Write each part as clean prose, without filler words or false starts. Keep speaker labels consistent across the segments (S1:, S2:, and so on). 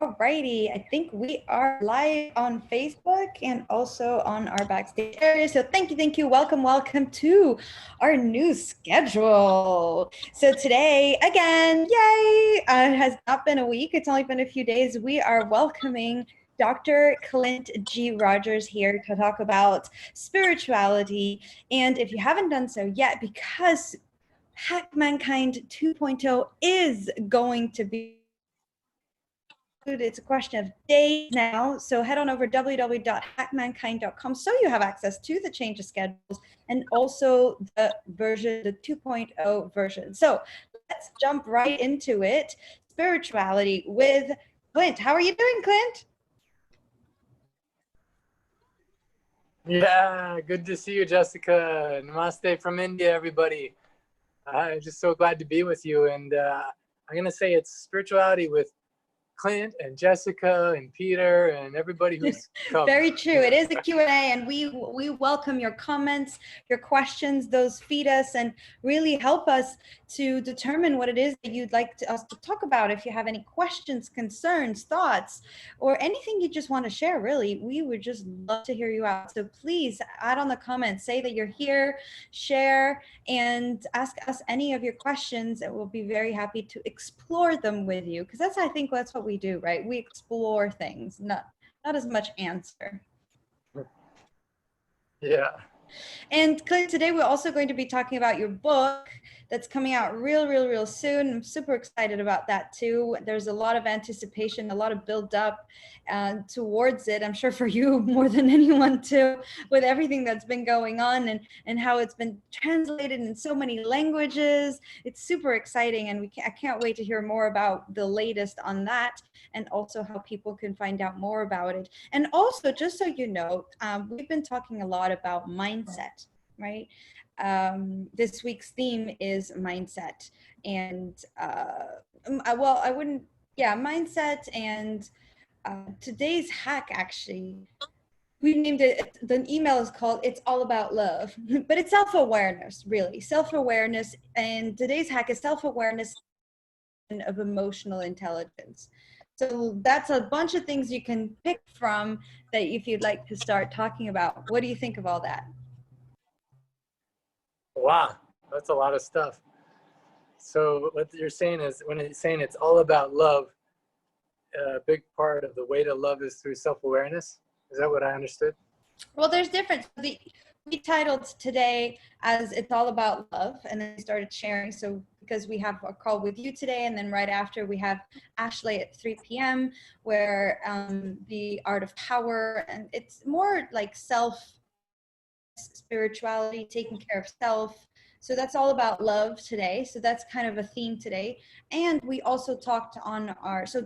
S1: Alrighty, I think we are live on Facebook and also on our backstage area. So thank you, welcome to our new schedule. So today, again, yay! It has not been a week; it's only been a few days. We are welcoming Dr. Clint G. Rogers here to talk about spirituality. And if you haven't done so yet, because Hack Mankind 2.0 is going to be, it's a question of days now. So head on over www.hackmankind.com so you have access to the change of schedules and also the 2.0 version. So let's jump right into it. Spirituality with Clint. How are you doing, Clint?
S2: Yeah, good to see you, Jessica. Namaste from India, everybody. I'm just so glad to be with you. And I'm going to say it's spirituality with Clint and Jessica and Peter and everybody who's come.
S1: Very true. It is a Q&A, and we welcome your comments, your questions. Those feed us and really help us to determine what it is that you'd like us to talk about. If you have any questions, concerns, thoughts, or anything you just want to share, really, we would just love to hear you out. So please add on the comments, say that you're here, share, and ask us any of your questions, and we'll be very happy to explore them with you, because I think that's what we do, right? We explore things, not as much answer.
S2: Yeah.
S1: And Clint, today we're also going to be talking about your book that's coming out real soon. I'm super excited about that too. There's a lot of anticipation, a lot of build up towards it. I'm sure for you more than anyone too, with everything that's been going on and how it's been translated in so many languages. It's super exciting, and I can't wait to hear more about the latest on that, and also how people can find out more about it. And also, just so you know, we've been talking a lot about mindset, right? This week's theme is mindset, and mindset. And today's hack, actually, we named it, the email is called "It's All About Love," but it's self-awareness, really, self-awareness. And today's hack is self-awareness of emotional intelligence. So that's a bunch of things you can pick from that if you'd like to start talking about. What do you think of all that?
S2: Wow, that's a lot of stuff. So what you're saying is, when you're saying it's all about love, a big part of the way to love is through self-awareness. Is that what I understood?
S1: Well, there's different. We titled today as "It's All About Love," and then we started sharing. So because we have a call with you today, and then right after we have Ashley at 3 p.m. where the art of power, and it's more like spirituality, taking care of self. So that's all about love today. So that's kind of a theme today. And we also talked on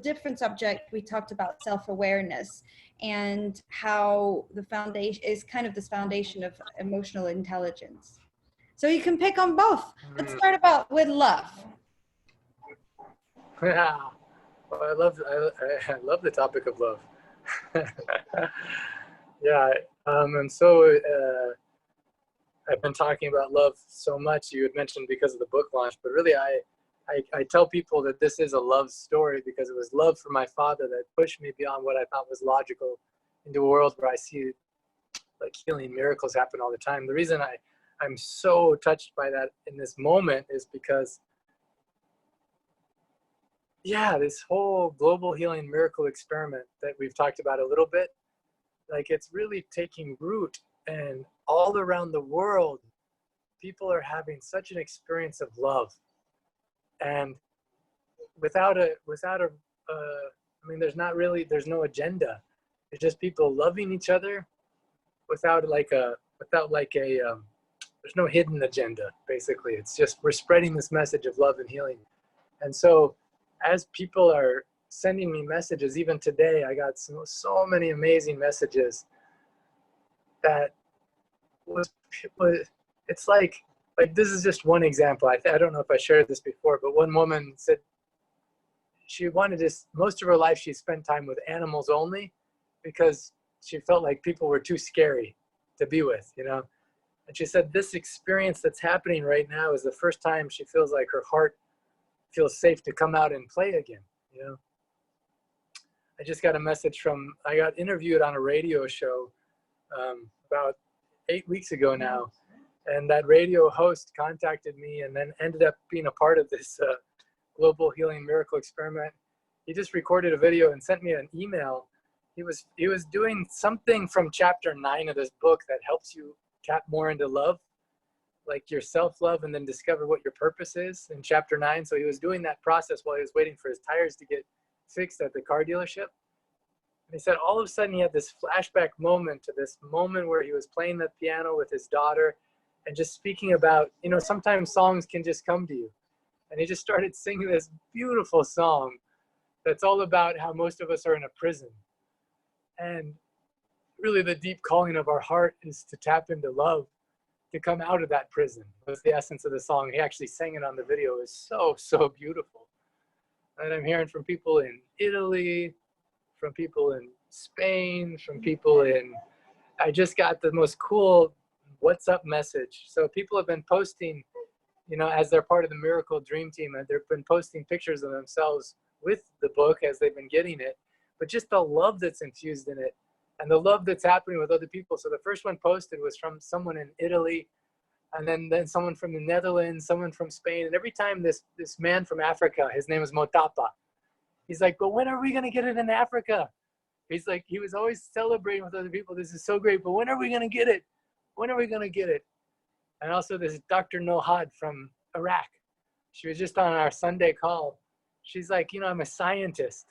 S1: different subject. We talked about self-awareness and how the foundation is kind of this foundation of emotional intelligence. So you can pick on both. Let's start with love.
S2: Yeah. Well, I love the topic of love. Yeah. And so I've been talking about love so much. You had mentioned because of the book launch, but really I tell people that this is a love story because it was love for my father that pushed me beyond what I thought was logical into a world where I see like healing miracles happen all the time. The reason I'm so touched by that in this moment is because, yeah, this whole global healing miracle experiment that we've talked about a little bit, like it's really taking root, and all around the world, people are having such an experience of love. And without a, I mean, there's no agenda. It's just people loving each other without there's no hidden agenda, basically. It's just, we're spreading this message of love and healing. And so as people are sending me messages, even today, I got so many amazing messages that it's like this is just one example. I don't know if I shared this before, but one woman said she wanted to, most of her life she spent time with animals only because she felt like people were too scary to be with, you know? And she said this experience that's happening right now is the first time she feels like her heart feels safe to come out and play again, you know? I just got a message I got interviewed on a radio show about 8 weeks ago now. And that radio host contacted me and then ended up being a part of this global healing miracle experiment. He just recorded a video and sent me an email. He was doing something from chapter 9 of this book that helps you tap more into love, like your self-love, and then discover what your purpose is in chapter 9. So he was doing that process while he was waiting for his tires to get fixed at the car dealership. And he said all of a sudden he had this flashback moment to this moment where he was playing the piano with his daughter and just speaking about, sometimes songs can just come to you. And he just started singing this beautiful song that's all about how most of us are in a prison. And really the deep calling of our heart is to tap into love, to come out of that prison. That's the essence of the song. He actually sang it on the video. It's so, so beautiful. And I'm hearing from people in Italy, from people in Spain, from people I just got the most cool what's up message. So people have been posting, as they're part of the Miracle Dream Team, and they've been posting pictures of themselves with the book as they've been getting it, but just the love that's infused in it and the love that's happening with other people. So the first one posted was from someone in Italy, and then someone from the Netherlands, someone from Spain. And every time this man from Africa, his name is Motapa, he's like, but when are we going to get it in Africa? He's like, he was always celebrating with other people. This is so great, but when are we going to get it? When are we going to get it? And also this Dr. Nohad from Iraq. She was just on our Sunday call. She's like, I'm a scientist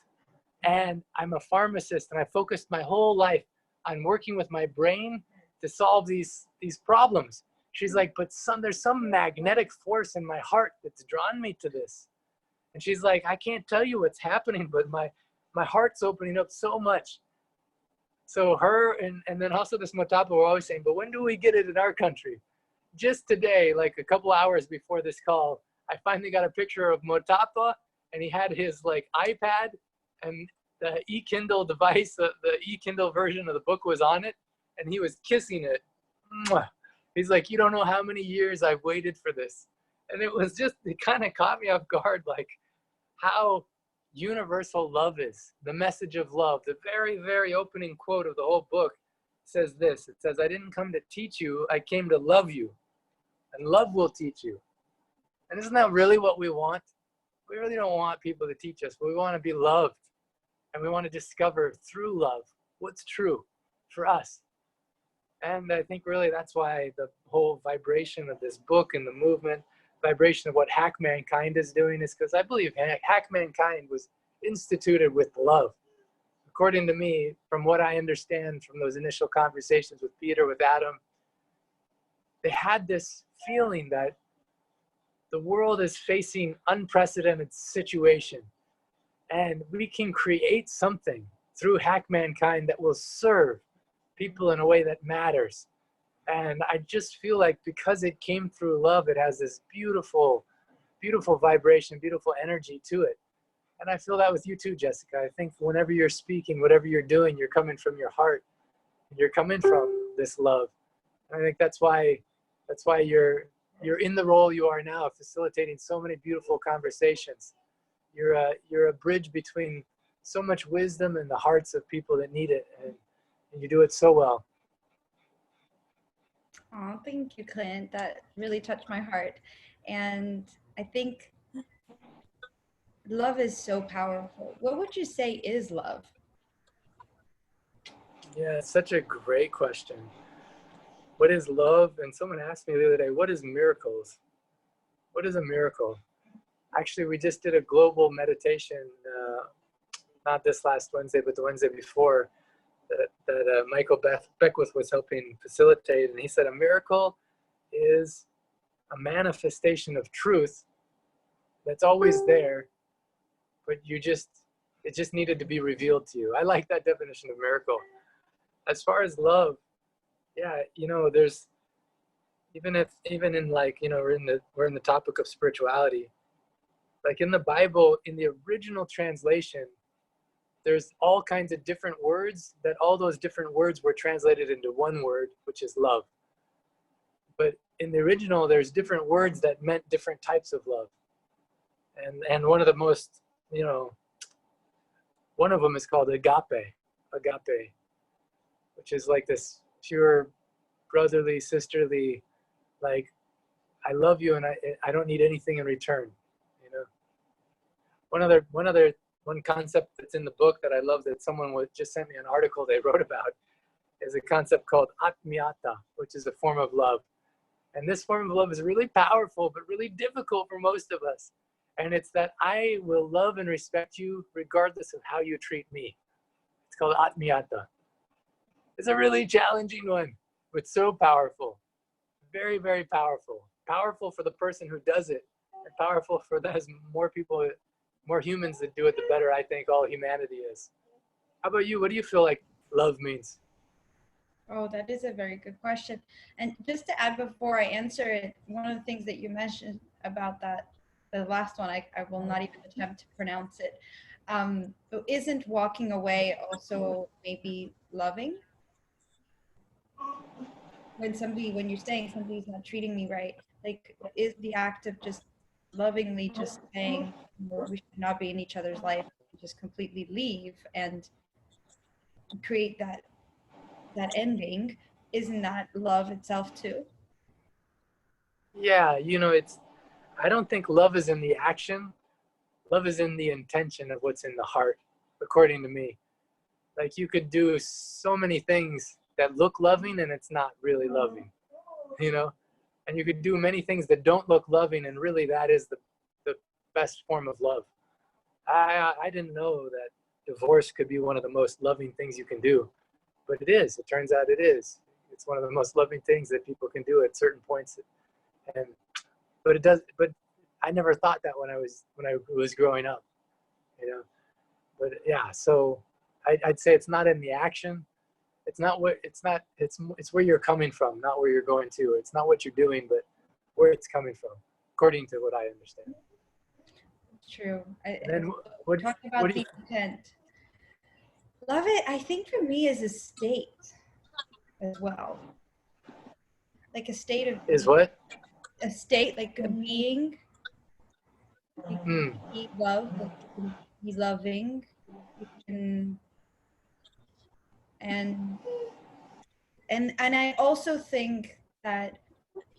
S2: and I'm a pharmacist, and I focused my whole life on working with my brain to solve these problems. She's like, but there's some magnetic force in my heart that's drawn me to this. And she's like, I can't tell you what's happening, but my heart's opening up so much. So her and then also this Motapa were always saying, but when do we get it in our country? Just today, like a couple hours before this call, I finally got a picture of Motapa, and he had his iPad and the e-Kindle device, the e-Kindle version of the book was on it, and he was kissing it. Mwah. He's like, you don't know how many years I've waited for this. And it kind of caught me off guard, like how universal love is, the message of love. The very, very opening quote of the whole book says this. It says, I didn't come to teach you, I came to love you, and love will teach you. And isn't that really what we want? We really don't want people to teach us, but we want to be loved. And we want to discover through love what's true for us. And I think really that's why the whole vibration of this book and the movement, vibration of what Hack Mankind is doing, is because I believe Hack Mankind was instituted with love. According to me, from what I understand from those initial conversations with Peter, with Adam, they had this feeling that the world is facing unprecedented situation, and we can create something through Hack Mankind that will serve people in a way that matters. And I just feel like because it came through love, it has this beautiful, beautiful vibration, beautiful energy to it. And I feel that with you too, Jessica. I think whenever you're speaking, whatever you're doing, you're coming from your heart. You're coming from this love. And I think that's why you're in the role you are now, facilitating so many beautiful conversations. You're a bridge between so much wisdom in the hearts of people that need it, and you do it so well.
S1: Oh, thank you, Clint. That really touched my heart. And I think love is so powerful. What would you say is love?
S2: Yeah, it's such a great question. What is love? And someone asked me the other day, what is miracles? What is a miracle? Actually, we just did a global meditation, not this last Wednesday, but the Wednesday before, that Michael Beckwith was helping facilitate. And he said a miracle is a manifestation of truth that's always there, but it just needed to be revealed to you. I like that definition of miracle. As far as love, yeah, there's even in we're in the topic of spirituality. Like in the Bible, in the original translation, there's all kinds of different words that all those different words were translated into one word, which is love. But in the original, there's different words that meant different types of love. And one of the most, one of them is called agape, which is like this pure brotherly, sisterly, like, I love you and I don't need anything in return. You know, one concept that's in the book that I love that someone just sent me an article they wrote about is a concept called atmiyata, which is a form of love. And this form of love is really powerful, but really difficult for most of us. And it's that I will love and respect you regardless of how you treat me. It's called atmiyata. It's a really challenging one, but so powerful. Very, very powerful. Powerful for the person who does it, and powerful for those more people, more humans that do it, the better I think all humanity is. How about you? What do you feel like love means?
S1: Oh, that is a very good question. And just to add before I answer it, one of the things that you mentioned about that, the last one, I will not even attempt to pronounce it. Isn't walking away also maybe loving? When you're saying somebody's not treating me right, like, is the act of just lovingly just saying, we should not be in each other's life, just completely leave and create that ending, isn't that love itself too?
S2: Yeah, I don't think love is in the action. Love is in the intention of what's in the heart, according to me. Like, you could do so many things that look loving and it's not really loving, you know? And you could do many things that don't look loving and really that is the best form of love. I didn't know that divorce could be one of the most loving things you can do, but it is. It turns out it is. It's one of the most loving things that people can do at certain points. And but it does. But I never thought that when I was growing up, you know. But yeah, so I'd say it's not in the action. It's not what it's not. It's where you're coming from, not where you're going to. It's not what you're doing, but where it's coming from, according to what I understand.
S1: True.
S2: And then what
S1: Talking
S2: what
S1: about
S2: do you,
S1: the intent, love it, I think for me is a state as well, like a state of
S2: is
S1: being,
S2: what?
S1: a state like a being. You can
S2: Hmm.
S1: be love, like you can be loving, you can, and and I also think that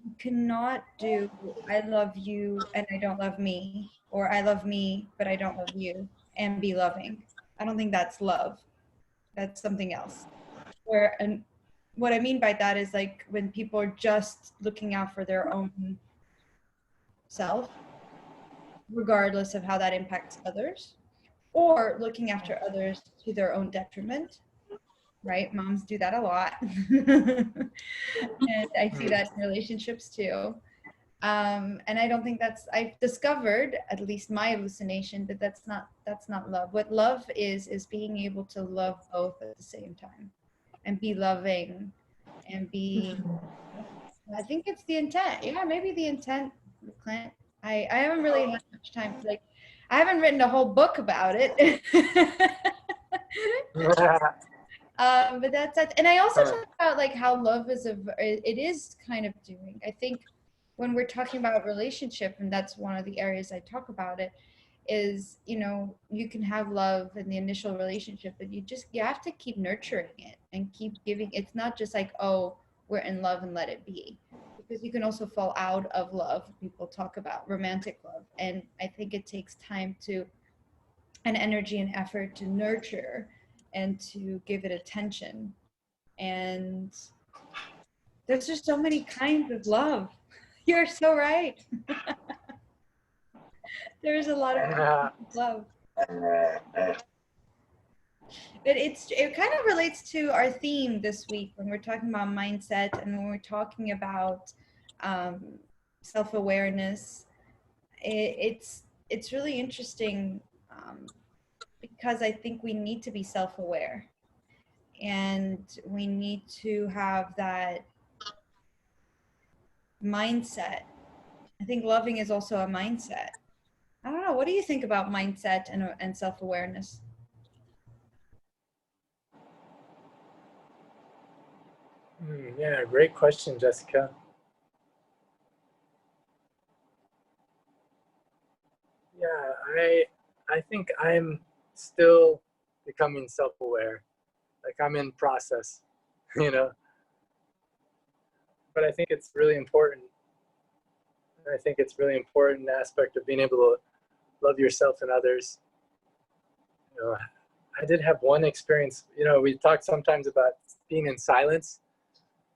S1: you cannot do I love you and I don't love me, or I love me but I don't love you and be loving. I don't think that's love. That's something else. Where, and what I mean by that is like when people are just looking out for their own self, regardless of how that impacts others, or looking after others to their own detriment, right? Moms do that a lot. And I see
S2: Hmm.
S1: that in relationships too. And I don't think I've discovered, at least my hallucination, that that's not love. What love is being able to love both at the same time and be loving and be, I think it's the intent. Yeah, maybe the intent, Clint. I haven't really had much time to, like, I haven't written a whole book about it. But that's it. And I also talk about like how love is it is kind of doing. I think when we're talking about relationship, and that's one of the areas I talk about it, is, you can have love in the initial relationship, but you have to keep nurturing it and keep giving. It's not just like, oh, we're in love and let it be. Because you can also fall out of love. People talk about romantic love. And I think it takes time to, and energy and effort to nurture and to give it attention. And there's just so many kinds of love. You're so right. There's a lot of kinds of love. But it kind of relates to our theme this week when we're talking about mindset and when we're talking about um, self-awareness. It's really interesting, because I think we need to be self-aware and we need to have that mindset. I think loving is also a mindset. I don't know. What do you think about mindset and self-awareness?
S2: Yeah, great question, Jessica. Yeah, I think I'm still becoming self-aware. Like I'm in process, you know. But I think it's really important. I think it's really important aspect of being able to love yourself and others. You know, I did have one experience. You know, we talk sometimes about being in silence,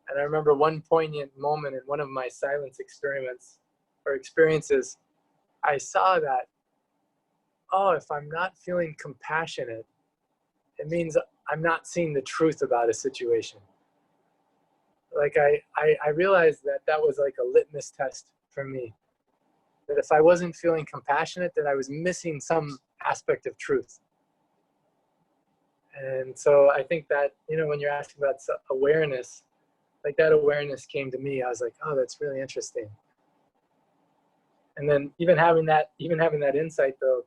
S2: and I remember one poignant moment in one of my silence experiments or experiences. I saw that, oh, if I'm not feeling compassionate, it means I'm not seeing the truth about a situation. Like I realized that that was like a litmus test for me. That if I wasn't feeling compassionate, then I was missing some aspect of truth. And so I think that, you know, when you're asking about awareness, like that awareness came to me. I was like, oh, that's really interesting. And then even having that insight though,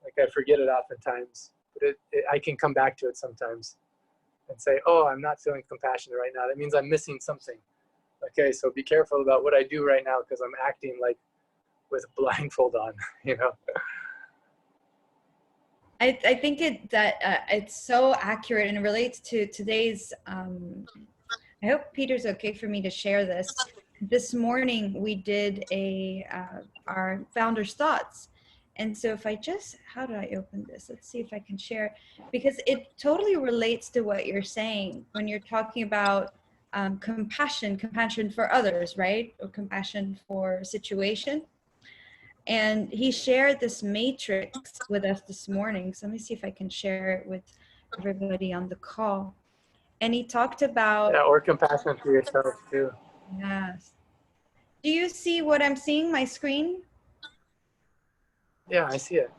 S2: like I forget it oftentimes, but I can come back to it sometimes and say, oh, I'm not feeling compassionate right now. That means I'm missing something. Okay, so be careful about what I do right now because I'm acting like with a blindfold on, you know.
S1: I think it's so accurate and it relates to today's. I hope Peter's okay for me to share this. This morning we did our founder's thoughts, and so if I just, how do I open this? Let's see if I can share, because it totally relates to what you're saying when you're talking about compassion for others, right? Or compassion for a situation. And he shared this matrix with us this morning. So let me see if I can share it with everybody on the call. And he talked about,
S2: Yeah, or compassion for yourself too.
S1: yes. Do you see what I'm seeing, my screen?
S2: Yeah, I see it.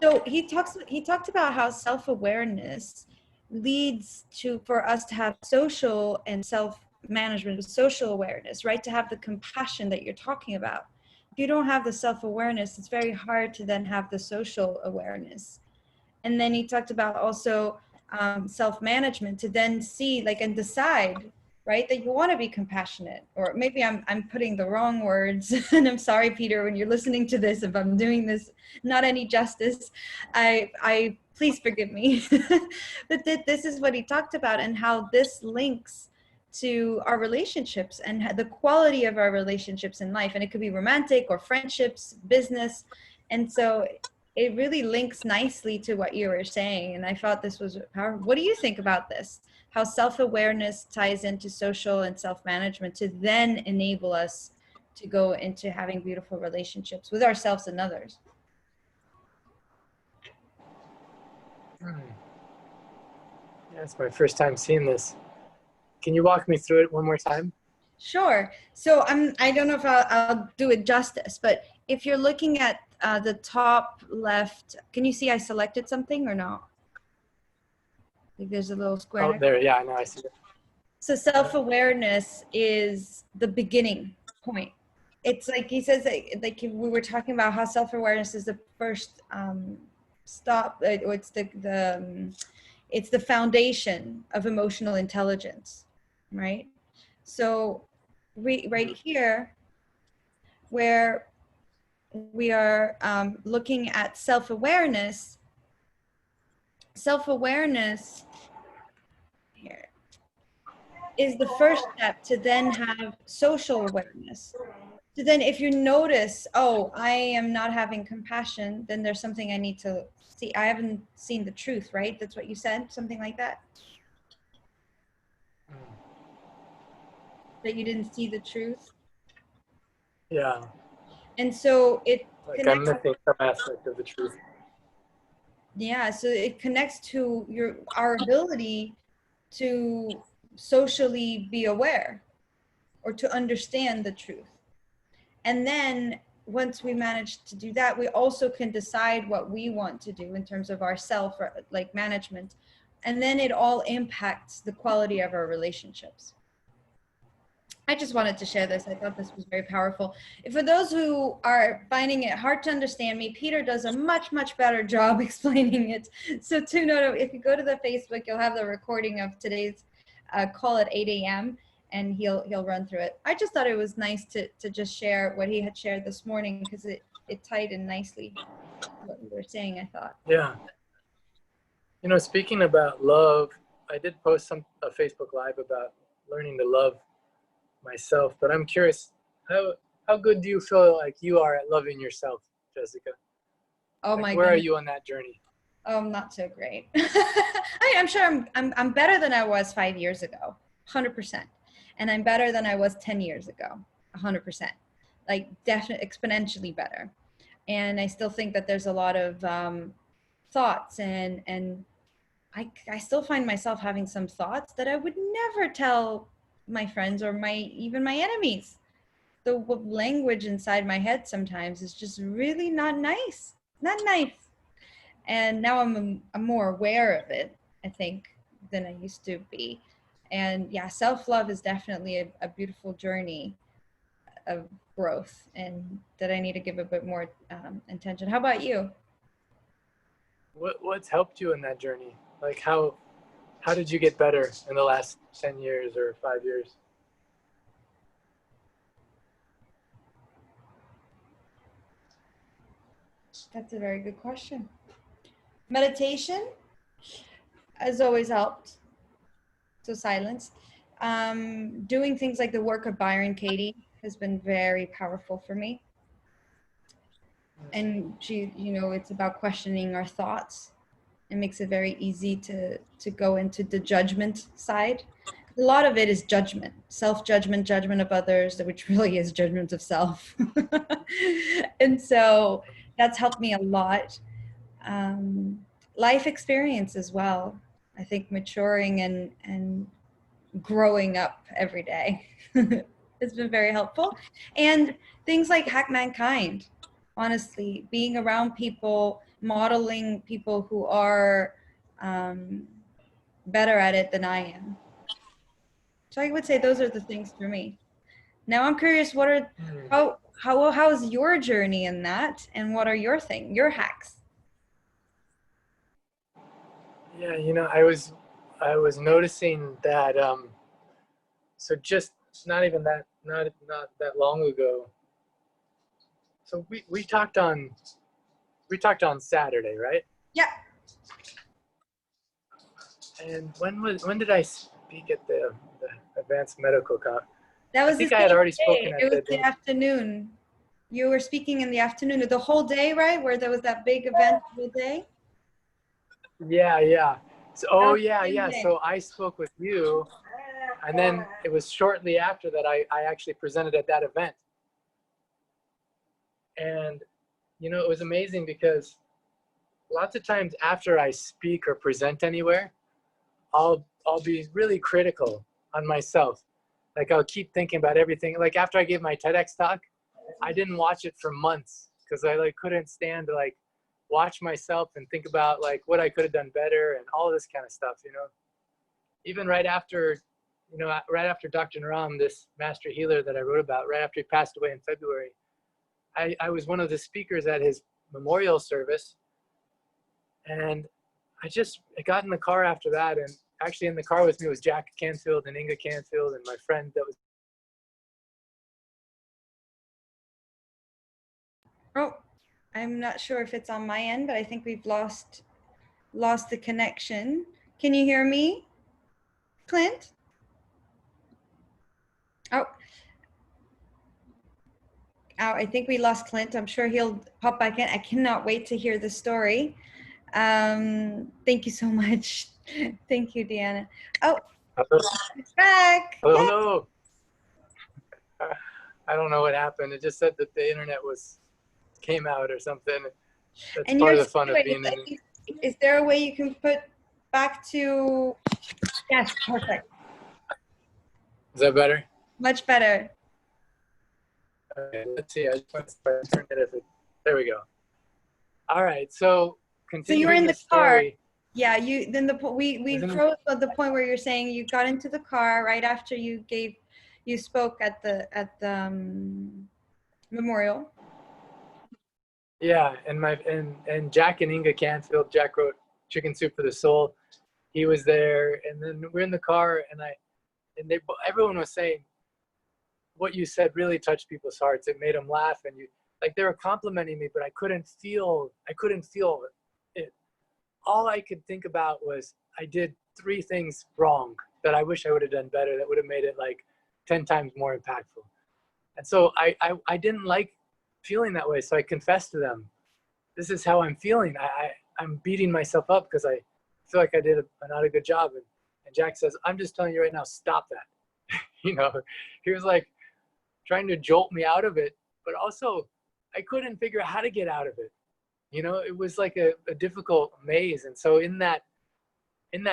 S1: So he talked about how self-awareness leads to, for us to have social and self-management, social awareness, right? To have the compassion that you're talking about. If you don't have the self-awareness, it's very hard to then have the social awareness. And then he talked about also self-management to then see, like, and decide, right, that you want to be compassionate. Or maybe I'm putting the wrong words, and I'm sorry, Peter, when you're listening to this, if I'm doing this not any justice, I please forgive me. But this is what he talked about, and how this links to our relationships and the quality of our relationships in life. And it could be romantic or friendships, business. And so it really links nicely to what you were saying. And I thought this was powerful. What do you think about this? How self-awareness ties into social and self-management to then enable us to go into having beautiful relationships with ourselves and others.
S2: Yeah, it's my first time seeing this. Can you walk me through it one more time?
S1: Sure. So I don't know if I'll do it justice, but if you're looking at the top left, can you see I selected something or no? Like there's a little square.
S2: Oh, there. Yeah, I know. I see it.
S1: So self-awareness is the beginning point. It's like he says, like we were talking about how self-awareness is the first stop. Or it's the foundation of emotional intelligence, right? So right here, where we are looking at self-awareness here is the first step to then have social awareness. So then if you notice, oh, I am not having compassion, then there's something I need to see. I haven't seen the truth, right? That's what you said, something like that. That you didn't see the truth.
S2: Yeah.
S1: And so it
S2: Like I'm
S1: connects.
S2: missing some aspect of the truth.
S1: Yeah, so it connects to our ability to socially be aware or to understand the truth. And then once we manage to do that, we also can decide what we want to do in terms of our self, like management. And then it all impacts the quality of our relationships. I just wanted to share this. I thought this was very powerful. For those who are finding it hard to understand me, Peter does a much, much better job explaining it. So to note, if you go to the Facebook, you'll have the recording of today's call at 8 a.m. and he'll run through it. I just thought it was nice to just share what he had shared this morning because it tied in nicely what we were saying, I thought.
S2: Yeah. You know, speaking about love, I did post a Facebook Live about learning to love myself, but I'm curious, how how good do you feel like you are at loving yourself, Jessica?
S1: Oh
S2: Like,
S1: my
S2: where are
S1: goodness.
S2: you on that journey?
S1: Oh, not so great. I'm sure I'm better than I was 5 years ago, 100%. And I'm better than I was 10 years ago, 100%. Like definitely exponentially better. And I still think that there's a lot of thoughts and I still find myself having some thoughts that I would never tell my friends or my even my enemies. The language inside my head sometimes is just really not nice. Not nice. And now I'm more aware of it, I think, than I used to be. And yeah, self-love is definitely a beautiful journey of growth and that I need to give a bit more attention. How about you?
S2: What's helped you in that journey? Like, how did you get better in the last 10 years or 5 years?
S1: That's a very good question. Meditation has always helped. So silence. Doing things like the work of Byron Katie has been very powerful for me. And she, it's about questioning our thoughts. It makes it very easy to go into the judgment side. A lot of it is judgment, self-judgment, judgment of others, which really is judgment of self. And so that's helped me a lot. Um, Life experience as well. I think maturing and growing up every day has been very helpful. And things like Hack Mankind, honestly, being around people, modeling people who are um, better at it than I am. So I would say those are the things for me. Now I'm curious, what are
S2: Hmm.
S1: how's your journey in that, and what are your hacks?
S2: Yeah, you know, I was noticing that so just not even that not that long ago. So we talked on Saturday, right?
S1: Yeah,
S2: And when did I speak at the advanced medical con?
S1: that
S2: I
S1: was the
S2: think I had
S1: same
S2: already
S1: day.
S2: spoken
S1: It
S2: at
S1: was
S2: the
S1: the
S2: advanced.
S1: afternoon. You were speaking in the afternoon, the whole day, right? Where there was that big event the whole day.
S2: Yeah, yeah. So,
S1: That
S2: oh
S1: was
S2: yeah,
S1: the same
S2: yeah.
S1: day.
S2: So I spoke with you, and then it was shortly after that I actually presented at that event. And you know, it was amazing because lots of times after I speak or present anywhere, I'll be really critical on myself. Like I'll keep thinking about everything. Like after I gave my TEDx talk, I didn't watch it for months because I like couldn't stand to like watch myself and think about like what I could have done better and all this kind of stuff, you know. Even right after, you know, right after Dr. Naram, this master healer that I wrote about, right after he passed away in February, I was one of the speakers at his memorial service. And I got in the car after that. And actually in the car with me was Jack Canfield and Inga Canfield and my friend that was.
S1: Oh, I'm not sure if it's on my end, but I think we've lost the connection. Can you hear me, Clint? Oh, oh, I think we lost Clint. I'm sure he'll pop back in. I cannot wait to hear the story. Thank you so much. Thank you, Deanna. Oh,
S2: Hello,
S1: it's back.
S2: hello,
S1: Yeah.
S2: hello. I don't know what happened. It just said that the internet was came out or something. That's
S1: And
S2: part
S1: you're
S2: of the fun of
S1: wait,
S2: being in.
S1: is there a way you can put back to, yes, perfect.
S2: Is that better?
S1: Much better.
S2: Okay, let's see. I just want to turn it if it. There we go. All right. So
S1: So you were
S2: continuing
S1: in
S2: the
S1: the car.
S2: story.
S1: Yeah, you then we
S2: Isn't it?
S1: froze at the point where you're saying you got into the car right after you spoke at the memorial.
S2: Yeah, and Jack and Inga Canfield. Jack wrote Chicken Soup for the Soul. He was there, and then we're in the car, and everyone was saying what you said really touched people's hearts. It made them laugh, and you like they were complimenting me, but I couldn't feel it all I could think about was I did 3 things wrong that I wish I would have done better, that would have made it like 10 times more impactful. And so I didn't like feeling that way. So I confessed to them, this is how I'm feeling. I'm beating myself up because I feel like I did not a good job. And Jack says, I'm just telling you right now, stop that. You know, he was like trying to jolt me out of it, but also I couldn't figure out how to get out of it. You know, it was like a difficult maze. And so in that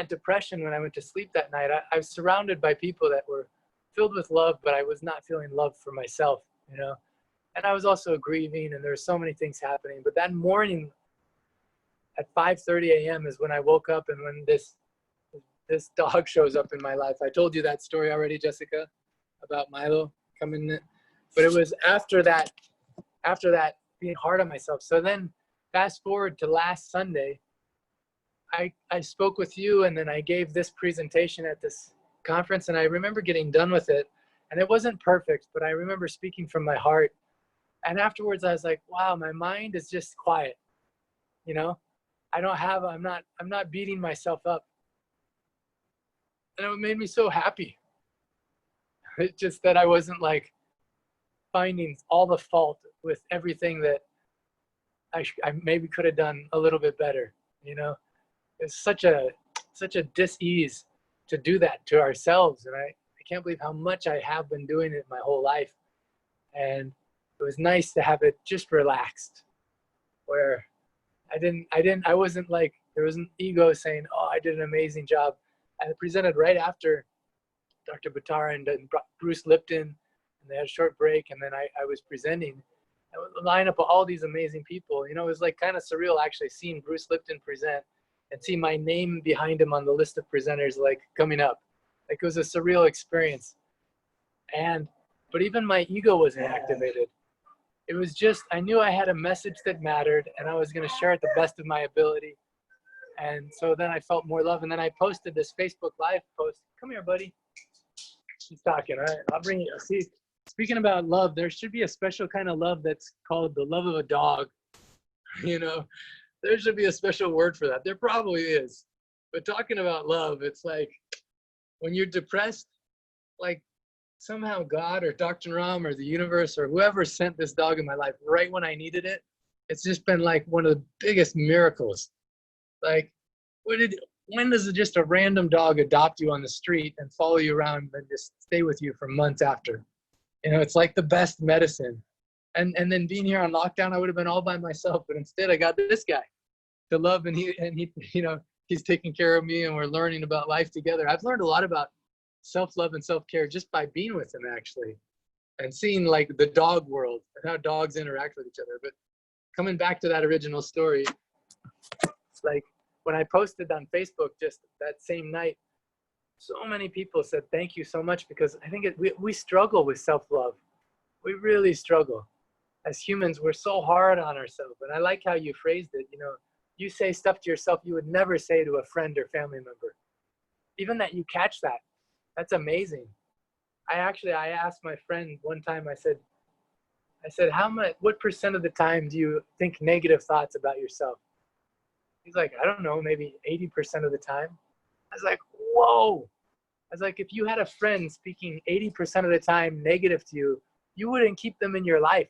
S2: depression, when I went to sleep that night, I was surrounded by people that were filled with love, but I was not feeling love for myself, you know. And I was also grieving, and there were so many things happening. But that morning at 5:30 a.m. is when I woke up, and when this dog shows up in my life. I told you that story already, Jessica, about Milo coming in. But it was after that being hard on myself. So then fast forward to last Sunday, I spoke with you, and then I gave this presentation at this conference, and I remember getting done with it, and it wasn't perfect, but I remember speaking from my heart. And afterwards I was like, wow, my mind is just quiet. You know, I'm not beating myself up. And it made me so happy. It's just that I wasn't like finding all the fault with everything that I maybe could have done a little bit better. You know, it's such a dis-ease to do that to ourselves. And I can't believe how much I have been doing it my whole life. And it was nice to have it just relaxed, where I wasn't like, there was an ego saying, oh, I did an amazing job. I presented right after Dr. Batara and Bruce Lipton, and they had a short break, and then I was presenting. A line up of all these amazing people. You know, it was like kind of surreal actually seeing Bruce Lipton present and see my name behind him on the list of presenters like coming up. Like it was a surreal experience. But even my ego wasn't activated. It was just, I knew I had a message that mattered, and I was going to share it the best of my ability. And so then I felt more love. And then I posted this Facebook Live post. Come here, buddy. She's talking. All right, I'll bring you. See, speaking about love, there should be a special kind of love that's called the love of a dog. You know, there should be a special word for that. There probably is. But talking about love, it's like when you're depressed, like somehow God or Dr. Ram or the universe or whoever sent this dog in my life right when I needed it. It's just been like one of the biggest miracles. Like, when does just a random dog adopt you on the street and follow you around and just stay with you for months after? You know, it's like the best medicine. And then being here on lockdown, I would have been all by myself, but instead I got this guy to love, and he you know, he's taking care of me, and we're learning about life together. I've learned a lot about self-love and self-care just by being with him, actually, and seeing like the dog world and how dogs interact with each other. But coming back to that original story, like when I posted on Facebook just that same night, so many people said thank you so much, because I think we struggle with self-love. We really struggle. As humans, we're so hard on ourselves. And I like how you phrased it. You know, you say stuff to yourself you would never say to a friend or family member. Even that you catch that. That's amazing. I asked my friend one time, I said, what % of the time do you think negative thoughts about yourself? He's like, I don't know, maybe 80% of the time. I was like, whoa. I was like, if you had a friend speaking 80% of the time negative to you, you wouldn't keep them in your life.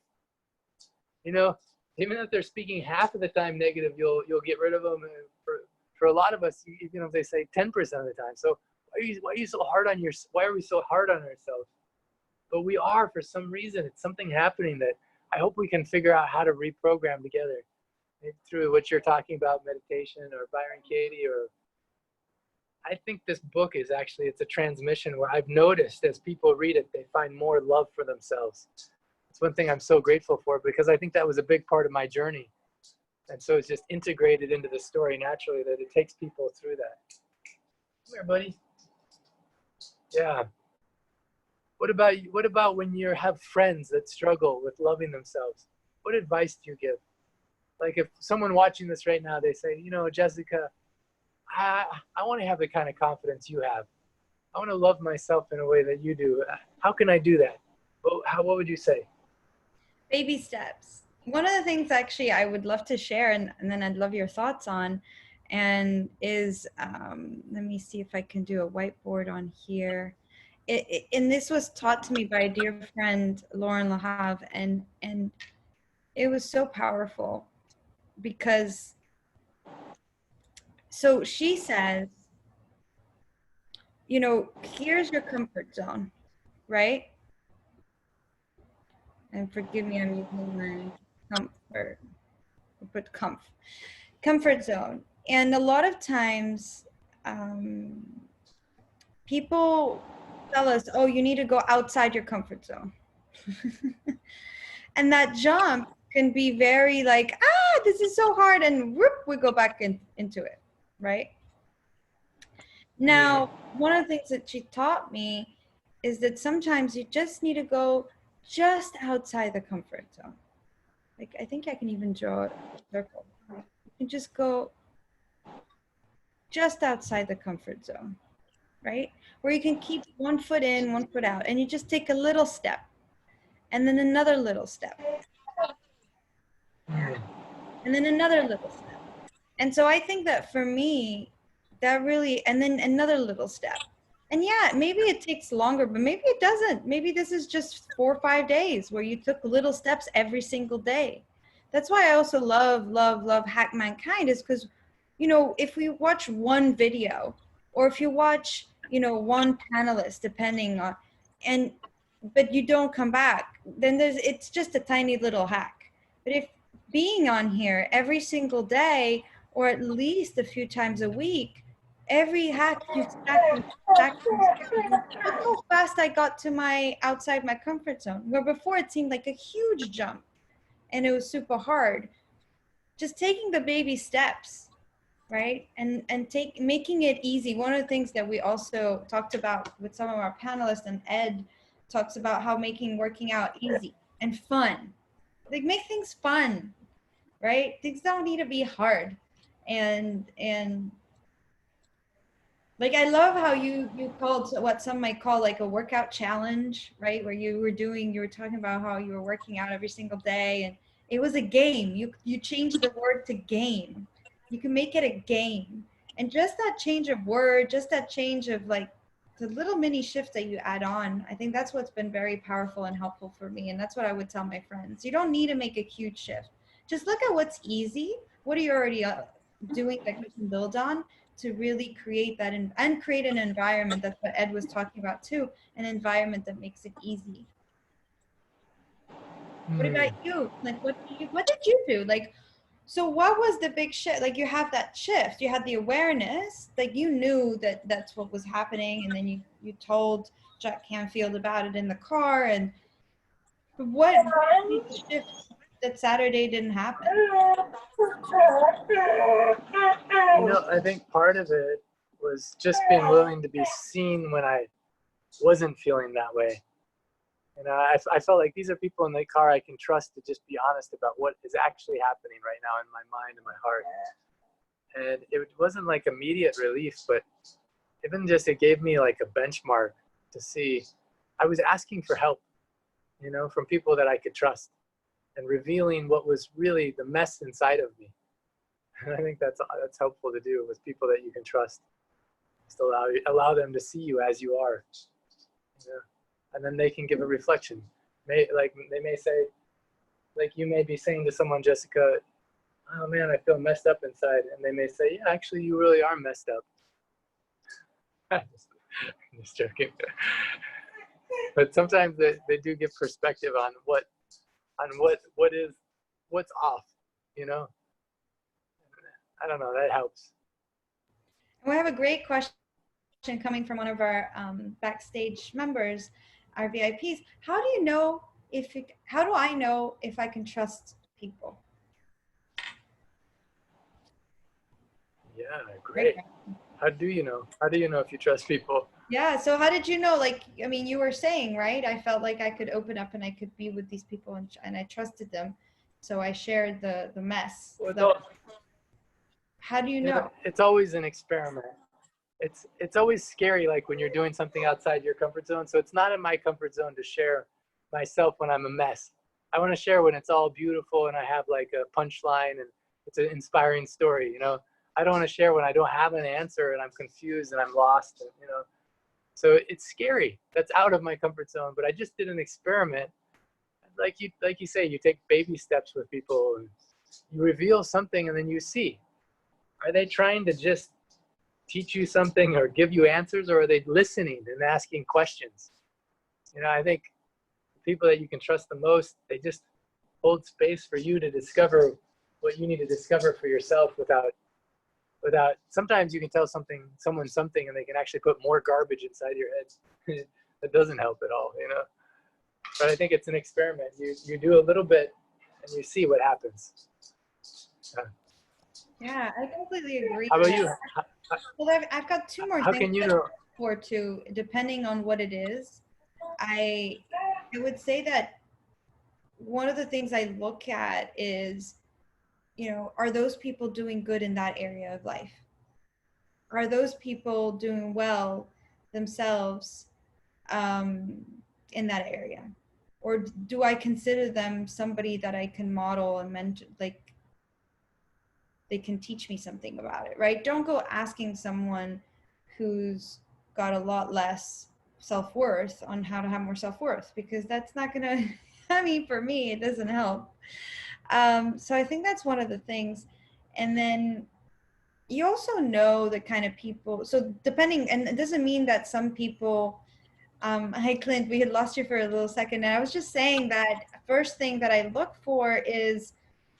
S2: You know, even if they're speaking half of the time negative, you'll get rid of them. And for a lot of us, you know, they say 10% of the time. So why are we so hard on ourselves? But we are, for some reason. It's something happening that I hope we can figure out how to reprogram together, maybe through what you're talking about, meditation or Byron Katie. Or I think this book is actually, it's a transmission where I've noticed as people read it, they find more love for themselves. It's one thing I'm so grateful for, because I think that was a big part of my journey. And so it's just integrated into the story naturally that it takes people through that. Come here, buddy. Yeah. What about when you have friends that struggle with loving themselves? What advice do you give? Like if someone watching this right now, they say, you know, Jessica, I want to have the kind of confidence you have. I want to love myself in a way that you do. How can I do that? What would you say?
S1: Baby steps. One of the things actually I would love to share, and then I'd love your thoughts on, and is let me see if I can do a whiteboard on here. And this was taught to me by a dear friend, Lauren Lahav, and it was so powerful because so she says, you know, here's your comfort zone, right? And forgive me, I'm using my comfort, but comfort zone. And a lot of times, um, people tell us, oh, you need to go outside your comfort zone. And that jump can be very like, ah, this is so hard. And whoop, we go back into it, right? Now, one of the things that she taught me is that sometimes you just need to go just outside the comfort zone. Like, I think I can even draw a circle. You can just go just outside the comfort zone, right? Where you can keep one foot in, one foot out, and you just take a little step and then another little step and then another little step. And so I think that for me, that really, and then another little step. And yeah, maybe it takes longer, but maybe it doesn't. Maybe this is just 4 or 5 days where you took little steps every single day. That's why I also love Hack Mankind, is because, you know, if we watch one video or if you watch, you know, one panelist, depending on, and, but you don't come back, then it's just a tiny little hack. But if being on here every single day, or at least a few times a week, every hack you stack and stack and stack. Look how fast I got to my outside my comfort zone, where before it seemed like a huge jump and it was super hard. Just taking the baby steps, right? And making it easy. One of the things that we also talked about with some of our panelists, and Ed talks about how making working out easy and fun. Like, make things fun, right? Things don't need to be hard. And like, I love how you called what some might call like a workout challenge, right? Where you were talking about how you were working out every single day, and it was a game. You changed the word to game. You can make it a game. And just that change of word, just that change of like the little mini shift that you add on, I think that's what's been very powerful and helpful for me. And that's what I would tell my friends. You don't need to make a huge shift. Just look at what's easy. What are you already doing that you can build on, to really create that and create an environment. That's what Ed was talking about too, an environment that makes it easy. What about you? Like, what did you do? Like, so what was the big shift? Like, you have that shift, you had the awareness, like you knew that that's what was happening, and then you told Jack Canfield about it in the car. And what made the shift that Saturday didn't happen?
S2: You know, I think part of it was just being willing to be seen when I wasn't feeling that way. You know, I felt like these are people in the car I can trust to just be honest about what is actually happening right now in my mind and my heart. And it wasn't like immediate relief, but even just it gave me like a benchmark to see. I was asking for help, you know, from people that I could trust, and revealing what was really the mess inside of me. And I think that's helpful to do with people that you can trust. Just allow them to see you as you are. You know? And then they can give a reflection. They may say, like you may be saying to someone, Jessica, oh man, I feel messed up inside. And they may say, yeah, actually you really are messed up. I'm just joking. But sometimes they do give perspective on what's off, you know? I don't know, that helps.
S1: We have a great question coming from one of our backstage members, our VIPs. How do I know if I can trust people?
S2: Yeah, great. How do you know? How do you know if you trust people?
S1: Yeah, so how did you know? Like, I mean, you were saying, right? I felt like I could open up and I could be with these people, and I trusted them. So I shared the mess.
S2: Well,
S1: how do you know?
S2: It's always an experiment. It's always scary, like when you're doing something outside your comfort zone. So it's not in my comfort zone to share myself when I'm a mess. I want to share when it's all beautiful and I have like a punchline and it's an inspiring story, you know. I don't want to share when I don't have an answer and I'm confused and I'm lost, and, you know. So it's scary. That's out of my comfort zone. But I just did an experiment. Like you say, you take baby steps with people and you reveal something and then you see. Are they trying to just teach you something or give you answers, or are they listening and asking questions? You know, I think the people that you can trust the most, they just hold space for you to discover what you need to discover for yourself without sometimes you can tell someone something and they can actually put more garbage inside your head. That doesn't help at all, you know. But I think it's an experiment. You do a little bit and you see what happens.
S1: Yeah, I completely agree.
S2: How about you?
S1: Well, I've got two more
S2: How
S1: things
S2: can you
S1: to
S2: know?
S1: look for too, depending on what it is. I would say that one of the things I look at is, you know, are those people doing good in that area of life? Are those people doing well themselves um, in that area? Or do I consider them somebody that I can model and mentor, like they can teach me something about it, right? Don't go asking someone who's got a lot less self-worth on how to have more self-worth, because that's not gonna, I mean, for me, it doesn't help. So I think that's one of the things. And then you also know the kind of people, so depending, and it doesn't mean that some people, hi Clint, we had lost you for a little second. And I was just saying that first thing that I look for is,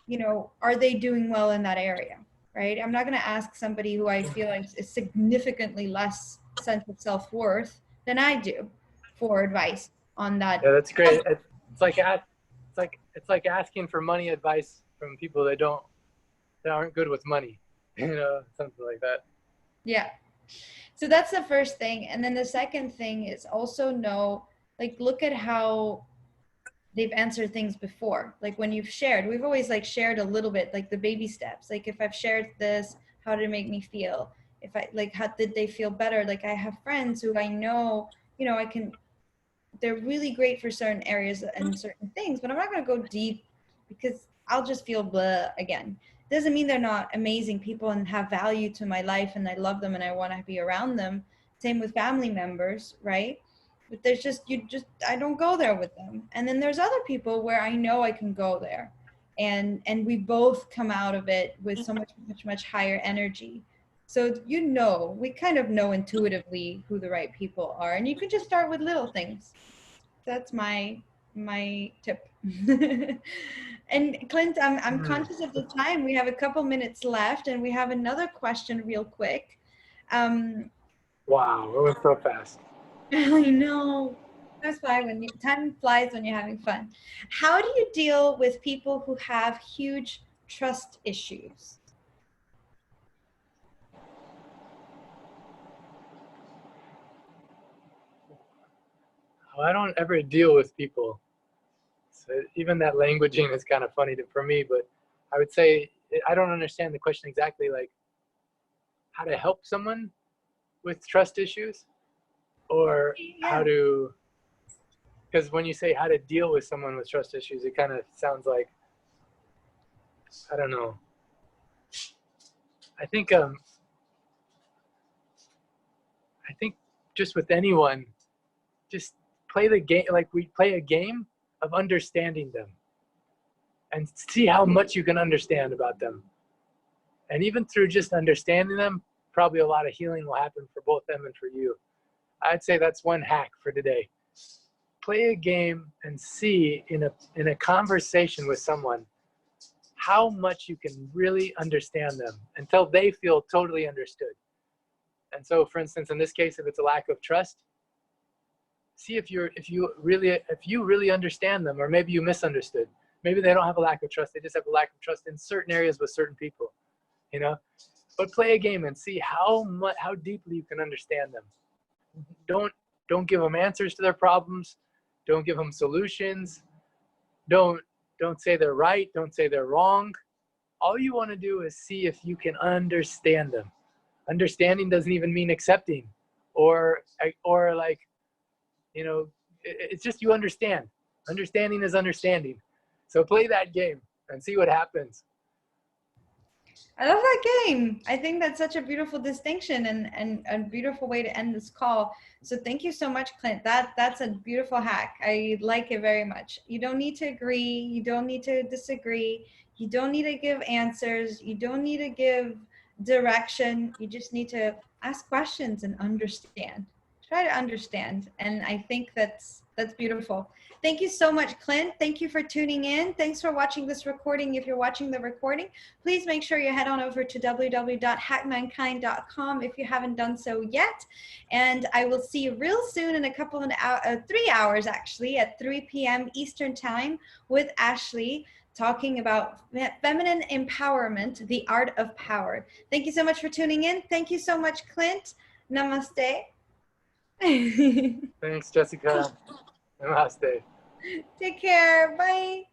S1: you know, are they doing well in that area, right? I'm not going to ask somebody who I feel like is significantly less sense of self-worth than I do for advice on that.
S2: Yeah, that's great. It's like asking for money advice from people that aren't good with money, you know, something like that.
S1: Yeah. So that's the first thing. And then the second thing is also know, like, look at how they've answered things before. Like when you've shared, we've always like shared a little bit, like the baby steps. Like if I've shared this, how did it make me feel? If I like, how did they feel better? Like I have friends who I know, you know, I can, they're really great for certain areas and certain things, but I'm not going to go deep because I'll just feel blah again. Doesn't mean they're not amazing people and have value to my life and I love them and I want to be around them. Same with family members, right? But there's just, I don't go there with them. And then there's other people where I know I can go there. And we both come out of it with so much higher energy. So, you know, we kind of know intuitively who the right people are. And you can just start with little things. That's my tip. And Clint, I'm conscious of the time. We have a couple minutes left and we have another question real quick.
S2: Wow, it went so fast.
S1: I know. That's why time flies when you're having fun. How do you deal with people who have huge trust issues?
S2: Well, I don't ever deal with people. So even that languaging is kind of funny for me, but I would say I don't understand the question exactly, like how to help someone with trust issues, or how
S1: Yeah.
S2: to, because when you say how to deal with someone with trust issues, it kind of sounds like, I don't know. I think I think just with anyone, just play the game, like we play a game of understanding them and see how much you can understand about them. And even through just understanding them, probably a lot of healing will happen for both them and for you. I'd say that's one hack for today. Play a game and see in a conversation with someone how much you can really understand them until they feel totally understood. And so, for instance, in this case, if it's a lack of trust, see if you really understand them, or maybe you misunderstood. Maybe they don't have a lack of trust; they just have a lack of trust in certain areas with certain people, you know. But play a game and see how deeply you can understand them. Don't don't give them answers to their problems. Don't give them solutions. Don't don't say they're right. Don't say they're wrong. All you want to do is see if you can understand them. Understanding doesn't even mean accepting, or like, you know, it's just you understand. Understanding is understanding. So play that game and see what happens.
S1: I love that game. I think that's such a beautiful distinction and a beautiful way to end this call. So thank you so much, Clint. That's a beautiful hack. I like it very much. You don't need to agree. You don't need to disagree. You don't need to give answers. You don't need to give direction. You just need to ask questions and understand. Try to understand. And I think that's beautiful. Thank you so much, Clint. Thank you for tuning in. Thanks for watching this recording. If you're watching the recording, please make sure you head on over to www.hackmankind.com if you haven't done so yet. And I will see you real soon in a couple of 3 hours, actually, at 3 p.m. Eastern Time with Ashley, talking about feminine empowerment, the art of power. Thank you so much for tuning in. Thank you so much, Clint. Namaste.
S2: Thanks, Jessica. Namaste.
S1: Take care. Bye.